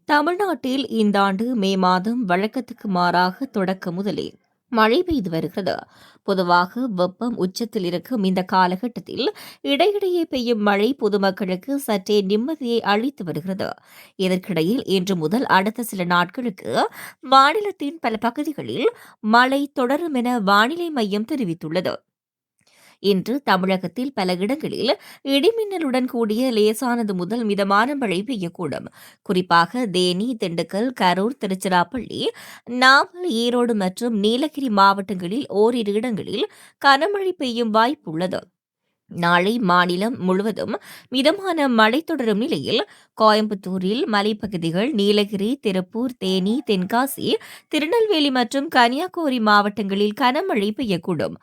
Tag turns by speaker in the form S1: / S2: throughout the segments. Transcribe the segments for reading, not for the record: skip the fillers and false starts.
S1: தமிழ்நாட்டில் இந்த ஆண்டு மே மாதம் வழக்கத்துக்கு மாறாக தொடக்க முதலே மழை பெய்து வருகிறது. பொதுவாக வெப்பம் உச்சத்தில் இருக்கும் இந்த காலகட்டத்தில் இடையிடையே பெய்யும் மழை பொதுமக்களுக்கு சற்றே நிம்மதியை அளித்து வருகிறது. இதற்கிடையில் இன்று முதல் அடுத்த சில நாட்களுக்கு மாநிலத்தின் பல பகுதிகளில் மழை தொடரும் என வானிலை மையம் தெரிவித்துள்ளது. இன்று தமிழகத்தில் பல இடங்களில் இடிமின்னலுடன் கூடிய லேசானது முதல் மிதமான மழை பெய்யக்கூடும். குறிப்பாக தேனி, திண்டுக்கல், கரூர், திருச்சிராப்பள்ளி, நாமல், ஈரோடு மற்றும் நீலகிரி மாவட்டங்களில் ஓரிரு இடங்களில் கனமழை பெய்யும் வாய்ப்புள்ளது. நாளை மாநிலம் முழுவதும் மிதமான மழை தொடரும் நிலையில் கோயம்புத்தூரில் மலைப்பகுதிகள், நீலகிரி, திருப்பூர், தேனி, தென்காசி, திருநெல்வேலி மற்றும் கன்னியாகுமரி மாவட்டங்களில் கனமழை பெய்யக்கூடும்.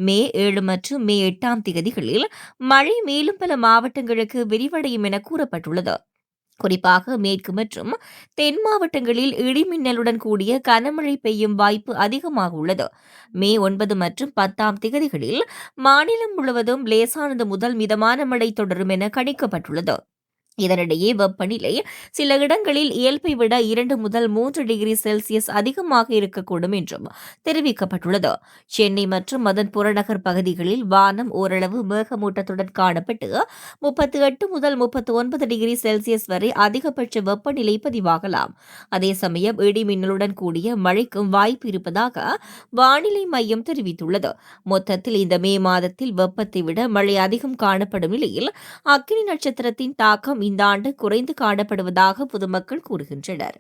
S1: மே 7 மற்றும் மே 8ஆம் தேதிகளில் மழை மேலும் பல மாவட்டங்களுக்கு விரிவடையும் என கூறப்பட்டுள்ளது. குறிப்பாக மேற்கு மற்றும் தென் மாவட்டங்களில் இடிமின்னலுடன் கூடிய கனமழை பெய்யும் வாய்ப்பு அதிகமாக உள்ளது. மே 9 மற்றும் 10ஆம் தேதிகளில் மாநிலம் முழுவதும் லேசானது முதல் மிதமான மழை தொடரும் என கணிக்கப்பட்டுள்ளது. இதனிடையே வெப்பநிலை சில இடங்களில் இயல்பை விட 2 முதல் 3 டிகிரி செல்சியஸ் அதிகமாக இருக்கக்கூடும் என்றும் தெரிவிக்கப்பட்டுள்ளது. சென்னை மற்றும் அதன் புறநகர் பகுதிகளில் வானம் ஓரளவு மேகமூட்டத்துடன் காணப்பட்டு 38 முதல் 39 டிகிரி செல்சியஸ் வரை அதிகபட்ச வெப்பநிலை பதிவாகலாம். அதே சமயம் இடி மின்னலுடன் கூடிய மழைக்கும் வாய்ப்பு இருப்பதாக வானிலை மையம் தெரிவித்துள்ளது. மொத்தத்தில் இந்த மே மாதத்தில் வெப்பத்தை விட மழை அதிகம் காணப்படும் நிலையில் அக்கினி நட்சத்திரத்தின் தாக்கம் இந்த ஆண்டு குறைந்து காணப்படுவதாக பொதுமக்கள் கூறுகின்றனர்.